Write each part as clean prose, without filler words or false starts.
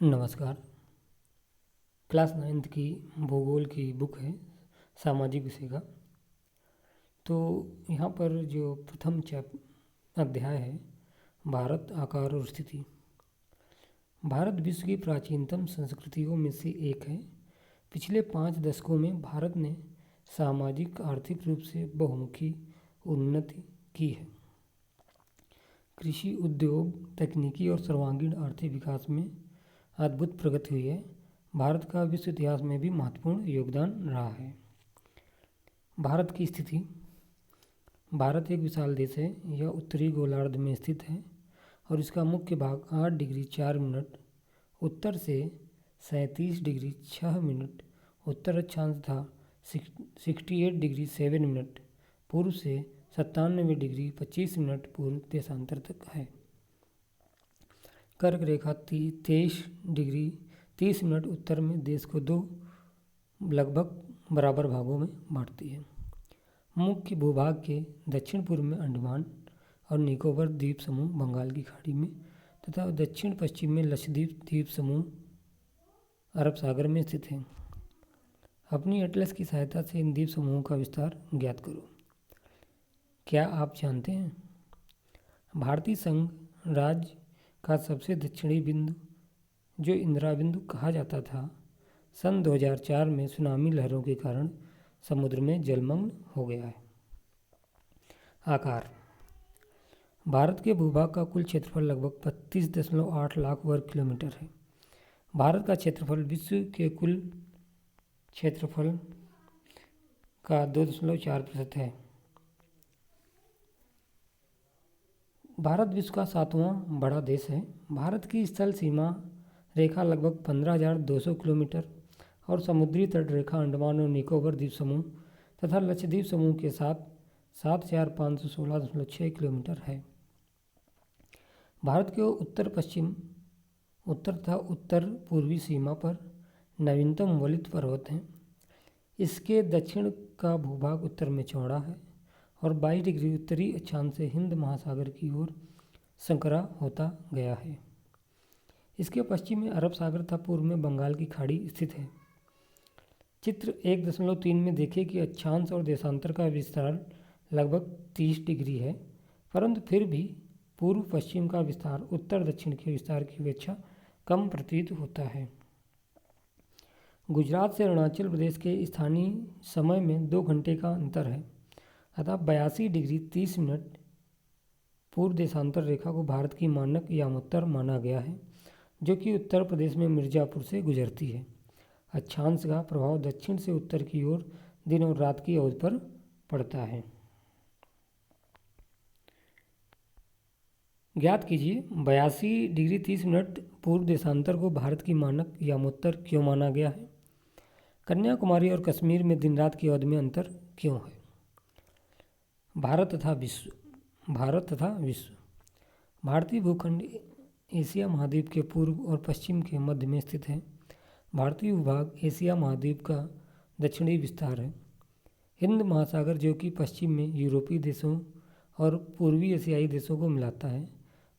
नमस्कार। Class 9th की भूगोल की बुक है सामाजिक विषय का। तो यहाँ पर जो प्रथम अध्याय है भारत आकार और स्थिति। भारत विश्व की प्राचीनतम संस्कृतियों में से एक है। पिछले 5 दशकों में भारत ने सामाजिक आर्थिक रूप से बहुमुखी उन्नति की है। कृषि, उद्योग, तकनीकी और सर्वांगीण आर्थिक विकास में अद्भुत प्रगति हुई है। भारत का विश्व इतिहास में भी महत्वपूर्ण योगदान रहा है। भारत की स्थिति। भारत एक विशाल देश है। यह उत्तरी गोलार्ध में स्थित है और इसका मुख्य भाग 8 डिग्री 4 मिनट उत्तर से 37 डिग्री 6 मिनट उत्तर अक्षांश तथा 68 डिग्री 7 मिनट पूर्व से 97 डिग्री 25 मिनट पूर्व देशांतर तक है। कर्क रेखा 23 डिग्री 30 मिनट उत्तर में देश को 2 लगभग बराबर भागों में बांटती है। मुख्य भूभाग के दक्षिण पूर्व में अंडमान और निकोबार द्वीप समूह बंगाल की खाड़ी में तथा दक्षिण पश्चिम में लक्षद्वीप द्वीप समूह अरब सागर में स्थित है। अपनी एटलस की सहायता से इन द्वीप समूहों का विस्तार ज्ञात करो। क्या आप जानते हैं भारतीय संघ राज्य का सबसे दक्षिणी बिंदु, जो इंदिरा बिंदु कहा जाता था, सन 2004 में सुनामी लहरों के कारण समुद्र में जलमग्न हो गया है। आकार। भारत के भूभाग का कुल क्षेत्रफल लगभग 32.8 लाख वर्ग किलोमीटर है। भारत का क्षेत्रफल विश्व के कुल क्षेत्रफल का 2.4% है। भारत विश्व का 7वां बड़ा देश है। भारत की स्थल सीमा रेखा लगभग 15,200 किलोमीटर और समुद्री तट रेखा अंडमान और निकोबार द्वीप समूह तथा लक्षद्वीप समूह के साथ 7,516.6 किलोमीटर है। भारत के उत्तर पश्चिम, उत्तर तथा उत्तर पूर्वी सीमा पर नवीनतम वलित पर्वत हैं। इसके दक्षिण का भूभाग उत्तर में चौड़ा है और 22 डिग्री उत्तरी अक्षांश से हिंद महासागर की ओर संकरा होता गया है। इसके पश्चिम में अरब सागर तथा पूर्व में बंगाल की खाड़ी स्थित है। चित्र 1.3 में देखें कि अक्षांश और देशांतर का विस्तार लगभग 30 डिग्री है, परंतु फिर भी पूर्व पश्चिम का विस्तार उत्तर दक्षिण के विस्तार की अपेक्षा कम प्रतीत होता है। गुजरात से अरुणाचल प्रदेश के स्थानीय समय में 2 घंटे का अंतर है, अतः 82 डिग्री 30 मिनट पूर्व देशांतर रेखा को भारत की मानक यामोत्तर माना गया है, जो कि उत्तर प्रदेश में मिर्जापुर से गुजरती है। अक्षांश का प्रभाव दक्षिण से उत्तर की ओर दिन और रात की अवधि पर पड़ता है। ज्ञात कीजिए 82 डिग्री 30 मिनट पूर्व देशांतर को भारत की मानक यामोत्तर क्यों माना गया है। कन्याकुमारी और कश्मीर में दिन रात की अवधि में अंतर क्यों है। भारत तथा विश्व। भारतीय भूखंड एशिया महाद्वीप के पूर्व और पश्चिम के मध्य में स्थित है। भारतीय भूभाग एशिया महाद्वीप का दक्षिणी विस्तार है। हिंद महासागर, जो कि पश्चिम में यूरोपीय देशों और पूर्वी एशियाई देशों को मिलाता है,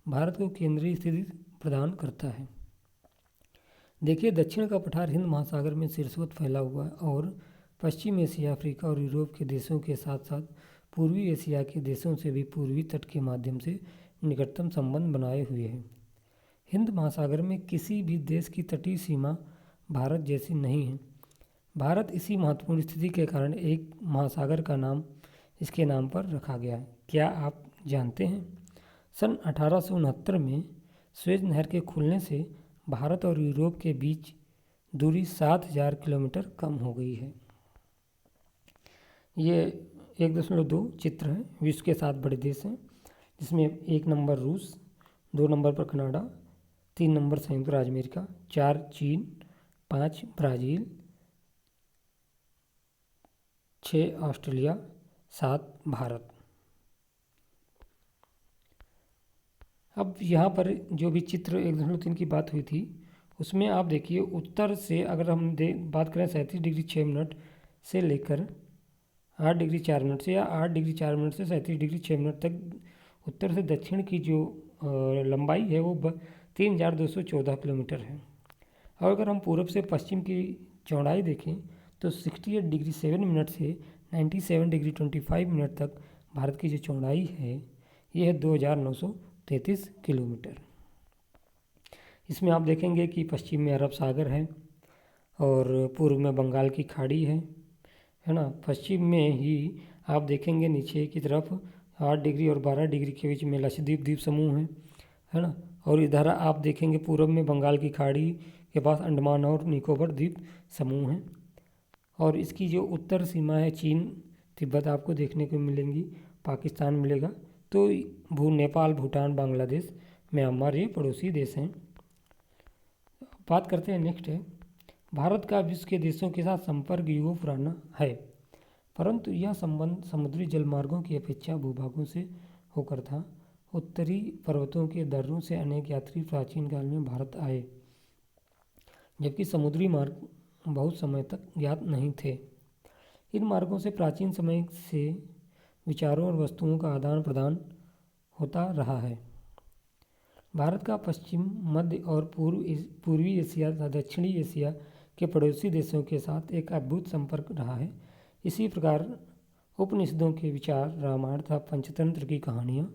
भारत को केंद्रीय स्थिति प्रदान करता है। देखिए, दक्षिण का पठार हिंद महासागर में शीर्षवत फैला हुआ है और पश्चिम एशिया, अफ्रीका और यूरोप के देशों के साथ साथ पूर्वी एशिया के देशों से भी पूर्वी तट के माध्यम से निकटतम संबंध बनाए हुए है। हिंद महासागर में किसी भी देश की तटीय सीमा भारत जैसी नहीं है। भारत इसी महत्वपूर्ण स्थिति के कारण एक महासागर का नाम इसके नाम पर रखा गया है। क्या आप जानते हैं सन 1869 में स्वेज नहर के खुलने से भारत और यूरोप के बीच दूरी 7,000 किलोमीटर कम हो गई है। ये 1.2 चित्र है। विश्व के 7 बड़े देश हैं, जिसमें 1 नंबर रूस, 2 नंबर पर कनाडा, 3 नंबर संयुक्त राज्य अमेरिका, 4 चीन, 5 ब्राज़ील, 6 ऑस्ट्रेलिया, 7 भारत। अब यहाँ पर जो भी चित्र 1.3 की बात हुई थी, उसमें आप देखिए उत्तर से अगर हम बात करें 37 डिग्री 6 मिनट से लेकर 8 डिग्री 4 मिनट से या 8 डिग्री 4 मिनट से 37 डिग्री 6 मिनट तक उत्तर से दक्षिण की जो लंबाई है वो 3,214 किलोमीटर है। और अगर हम पूर्व से पश्चिम की चौड़ाई देखें तो 68 डिग्री 7 मिनट से 97 डिग्री 25 मिनट तक भारत की जो चौड़ाई है ये है 2933 किलोमीटर। इसमें आप देखेंगे कि पश्चिम में अरब सागर है और पूर्व में बंगाल की खाड़ी है ना। पश्चिम में ही आप देखेंगे नीचे की तरफ 8 डिग्री और 12 डिग्री के बीच में लक्षद्वीप द्वीप समूह है ना। और इधर आप देखेंगे पूर्व में बंगाल की खाड़ी के पास अंडमान और निकोबार द्वीप समूह है। और इसकी जो उत्तर सीमा है चीन तिब्बत आपको देखने को मिलेंगी, पाकिस्तान मिलेगा। तो नेपाल, भूटान, बांग्लादेश, म्यांमार ये पड़ोसी देश हैं। बात करते हैं नेक्स्ट है, भारत का विश्व के देशों के साथ संपर्क युगों पुराना है, परंतु यह संबंध समुद्री जलमार्गों की अपेक्षा भूभागों से होकर था। उत्तरी पर्वतों के दर्रों से अनेक यात्री प्राचीन काल में भारत आए, जबकि समुद्री मार्ग बहुत समय तक ज्ञात नहीं थे। इन मार्गों से प्राचीन समय से विचारों और वस्तुओं का आदान प्रदान होता रहा है। भारत का पश्चिम, मध्य और पूर्वी एशिया तथा दक्षिणी एशिया के पड़ोसी देशों के साथ एक अद्भुत संपर्क रहा है। इसी प्रकार उपनिषदों के विचार, रामायण तथा पंचतंत्र की कहानियाँ,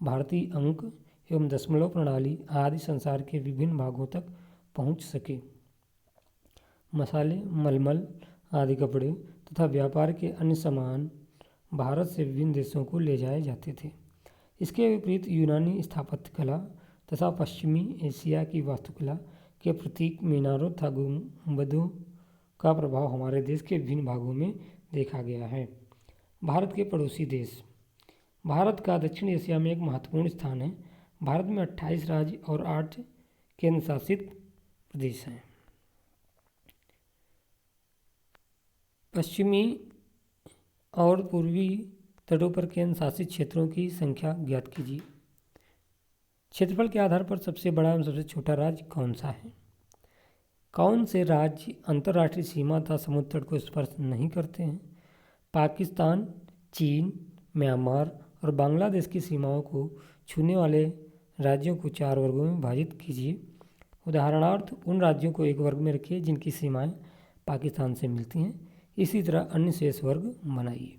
भारतीय अंक एवं दशमलव प्रणाली आदि संसार के विभिन्न भागों तक पहुँच सके। मसाले, मलमल आदि कपड़े तथा व्यापार के अन्य सामान भारत से विभिन्न देशों को ले जाए जाते थे। इसके विपरीत यूनानी स्थापत्य कला तथा पश्चिमी एशिया की वास्तुकला के प्रतीक मीनारों तथा गुंबदों का प्रभाव हमारे देश के विभिन्न भागों में देखा गया है। भारत के पड़ोसी देश, भारत का दक्षिण एशिया में एक महत्वपूर्ण स्थान है। भारत में 28 राज्य और 8 केंद्र शासित प्रदेश हैं। पश्चिमी और पूर्वी तटों पर केंद्र शासित क्षेत्रों की संख्या ज्ञात कीजिए। क्षेत्रफल के आधार पर सबसे बड़ा एवं सबसे छोटा राज्य कौन सा है? कौन से राज्य अंतर्राष्ट्रीय सीमा तथा समुद्र तट को स्पर्श नहीं करते हैं? पाकिस्तान, चीन, म्यांमार और बांग्लादेश की सीमाओं को छूने वाले राज्यों को 4 वर्गों में विभाजित कीजिए। उदाहरणार्थ उन राज्यों को एक वर्ग में रखिए जिनकी सीमाएं पाकिस्तान से मिलती हैं। इसी तरह अन्य शेष वर्ग बनाइए।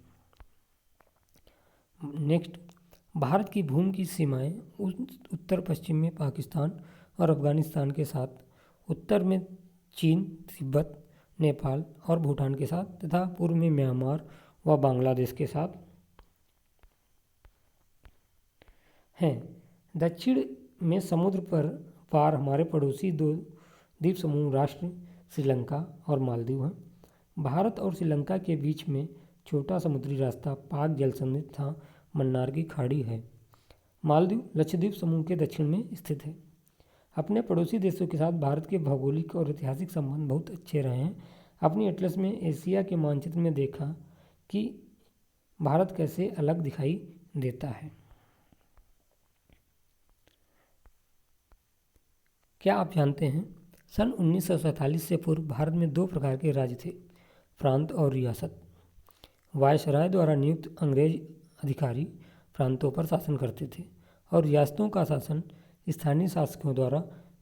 नेक्स्ट, भारत की भूमि की सीमाएं उत्तर पश्चिम में पाकिस्तान और अफगानिस्तान के साथ, उत्तर में चीन, तिब्बत, नेपाल और भूटान के साथ तथा पूर्व में म्यांमार व बांग्लादेश के साथ हैं। दक्षिण में समुद्र पर पार हमारे पड़ोसी 2 द्वीप समूह राष्ट्र श्रीलंका और मालदीव हैं। भारत और श्रीलंका के बीच में छोटा समुद्री रास्ता पाक जल संधि तथा मन्नार की खाड़ी है। मालदीव लक्षद्वीप समूह के दक्षिण में स्थित है। अपने पड़ोसी देशों के साथ भारत के भौगोलिक और ऐतिहासिक संबंध बहुत अच्छे रहे हैं। अपनी एटलस में एशिया के मानचित्र में देखा कि भारत कैसे अलग दिखाई देता है। क्या आप जानते हैं सन 1947 से पूर्व भारत में 2 प्रकार के राज्य थे, प्रांत और रियासत। वायसराय द्वारा नियुक्त अंग्रेज अधिकारी प्रांतों पर शासन करते थे और रियासतों का शासन स्थानीय शासकों द्वारा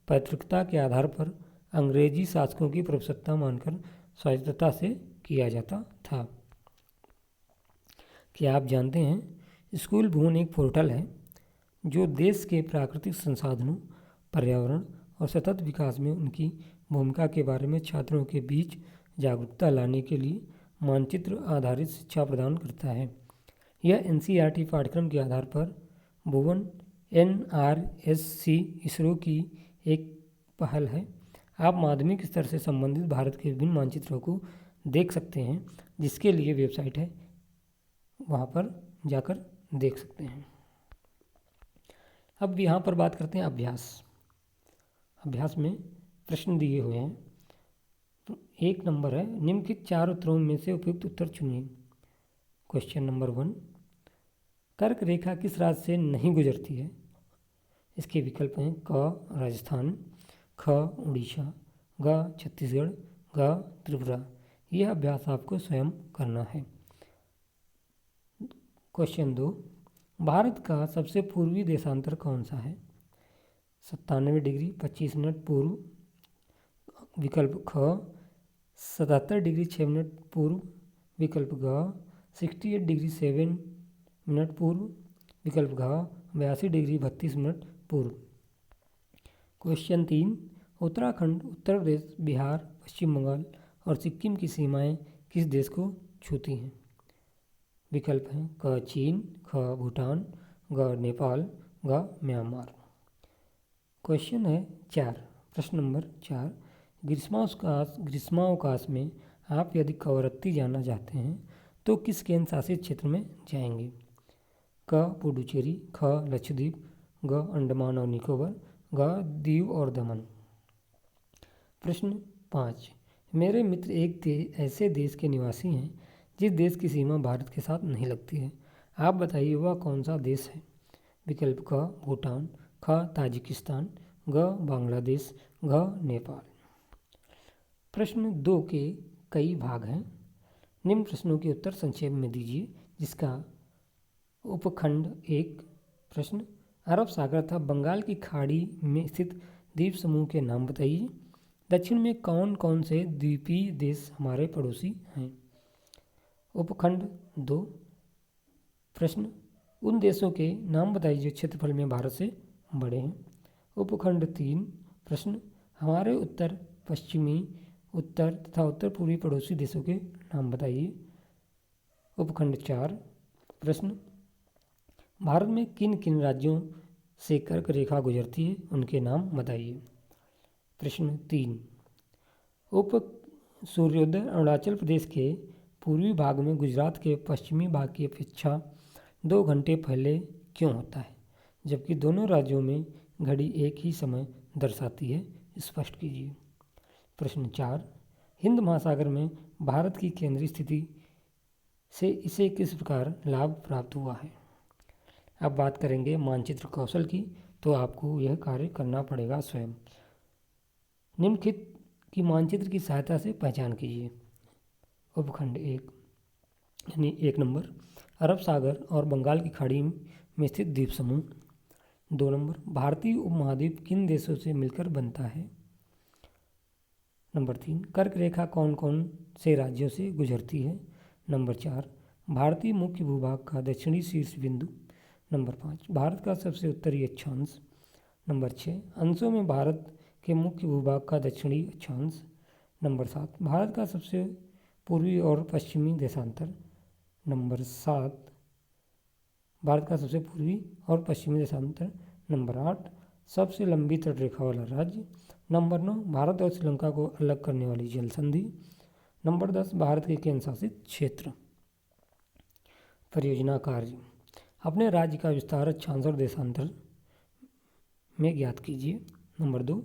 पैतृकता के आधार पर अंग्रेजी शासकों की प्रभुसत्ता मानकर स्वायत्तता से किया जाता था। क्या आप जानते हैं स्कूल भवन एक पोर्टल है जो देश के प्राकृतिक संसाधनों, पर्यावरण और सतत विकास में उनकी भूमिका के बारे में छात्रों के बीच जागरूकता लाने के लिए मानचित्र आधारित शिक्षा प्रदान करता है। यह एनसीईआरटी पाठ्यक्रम के आधार पर भुवन NRSC इसरो की एक पहल है। आप माध्यमिक स्तर से संबंधित भारत के विभिन्न मानचित्रों को देख सकते हैं, जिसके लिए वेबसाइट है, वहाँ पर जाकर देख सकते हैं। अब यहाँ पर बात करते हैं अभ्यास। अभ्यास में प्रश्न दिए हुए हैं। 1 नंबर है, निम्नलिखित 4 उत्तरों में से उपयुक्त उत्तर चुनिए। क्वेश्चन नंबर 1, कर्क रेखा किस राज्य से नहीं गुजरती है? इसके विकल्प हैं क राजस्थान, ख उड़ीसा, ग छत्तीसगढ़, ग त्रिपुरा। यह अभ्यास आपको स्वयं करना है। क्वेश्चन 2, भारत का सबसे पूर्वी देशांतर कौन सा है? 97 डिग्री 25 मिनट पूर्व विकल्प ख 77 डिग्री 6 मिनट पूर्व, विकल्प ग 68 डिग्री 7 मिनट पूर्व, विकल्प घ 82 डिग्री 32 मिनट पूर्व। क्वेश्चन 3, उत्तराखंड, उत्तर प्रदेश, बिहार, पश्चिम बंगाल और सिक्किम की सीमाएं किस देश को छूती हैं? विकल्प हैं क चीन, ख भूटान, ग नेपाल, ग म्यांमार। क्वेश्चन है 4, प्रश्न नंबर 4, ग्रीष्मावकाश में आप यदि कवरत्ती जाना चाहते हैं तो किस केंद्र शासित क्षेत्र में जाएंगे? क पुडुचेरी, ख लक्षद्वीप, ग अंडमान और निकोबार, ग दीव और दमन। प्रश्न 5, मेरे मित्र एक ऐसे देश के निवासी हैं जिस देश की सीमा भारत के साथ नहीं लगती है। आप बताइए वह कौन सा देश है? विकल्प क भूटान, ख ताजिकिस्तान, ग बांग्लादेश, घ नेपाल। प्रश्न 2 के कई भाग हैं। निम्न प्रश्नों के उत्तर संक्षेप में दीजिए, जिसका उपखंड 1। प्रश्न, अरब सागर तथा बंगाल की खाड़ी में स्थित द्वीप समूह के नाम बताइए। दक्षिण में कौन कौन से द्वीपीय देश हमारे पड़ोसी हैं? उपखंड 2। प्रश्न, उन देशों के नाम बताइए जो क्षेत्रफल में भारत से बड़े हैं। उपखंड 3। प्रश्न, हमारे उत्तर पश्चिमी, उत्तर तथा उत्तर पूर्वी पड़ोसी देशों के नाम बताइए। उपखंड 4। प्रश्न, भारत में किन किन राज्यों से कर्क रेखा गुजरती है, उनके नाम बताइए। प्रश्न 3, उप सूर्योदय अरुणाचल प्रदेश के पूर्वी भाग में गुजरात के पश्चिमी भाग की अपेक्षा 2 घंटे पहले क्यों होता है, जबकि दोनों राज्यों में घड़ी एक ही समय दर्शाती है? स्पष्ट कीजिए। प्रश्न 4, हिंद महासागर में भारत की केंद्रीय स्थिति से इसे किस प्रकार लाभ प्राप्त हुआ है? अब बात करेंगे मानचित्र कौशल की, तो आपको यह कार्य करना पड़ेगा स्वयं। निम्नलिखित की मानचित्र की सहायता से पहचान कीजिए। उपखंड 1 यानी 1 नंबर, अरब सागर और बंगाल की खाड़ी में स्थित द्वीप समूह। 2 नंबर, भारतीय उपमहाद्वीप किन देशों से मिलकर बनता है? नंबर 3, कर्क रेखा कौन कौन से राज्यों से गुजरती है? नंबर 4, भारतीय मुख्य भूभाग का दक्षिणी शीर्ष बिंदु। नंबर 5, भारत का सबसे उत्तरी अक्षांश। नंबर 6, अंशों में भारत के मुख्य भूभाग का दक्षिणी अक्षांश। नंबर 7, भारत का सबसे पूर्वी और पश्चिमी देशांतर। नंबर 7, भारत का सबसे पूर्वी और पश्चिमी देशांतर। नंबर 8, सबसे लंबी तटरेखा वाला राज्य। नंबर 9, भारत और श्रीलंका को अलग करने वाली जल संधि। नंबर 10, भारत के केंद्र शासित क्षेत्र। परियोजना कार्य, अपने राज्य का विस्तार अक्षांश और देशांतर में ज्ञात कीजिए। नंबर 2,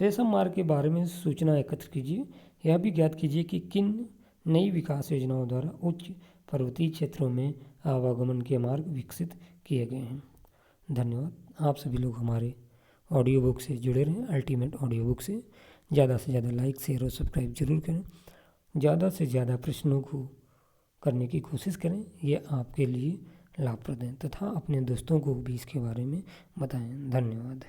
रेशम मार्ग के बारे में सूचना एकत्र कीजिए। यह भी ज्ञात कीजिए कि किन नई विकास योजनाओं द्वारा उच्च पर्वतीय क्षेत्रों में आवागमन के मार्ग विकसित किए गए हैं। धन्यवाद। आप सभी लोग हमारे ऑडियो बुक से जुड़े रहें, अल्टीमेट ऑडियो बुक से। ज़्यादा से ज़्यादा लाइक, शेयर और सब्सक्राइब जरूर करें। ज़्यादा से ज़्यादा प्रश्नों को करने की कोशिश करें, ये आपके लिए लाभप्रद हैं, तथा अपने दोस्तों को भी इसके बारे में बताएं। धन्यवाद।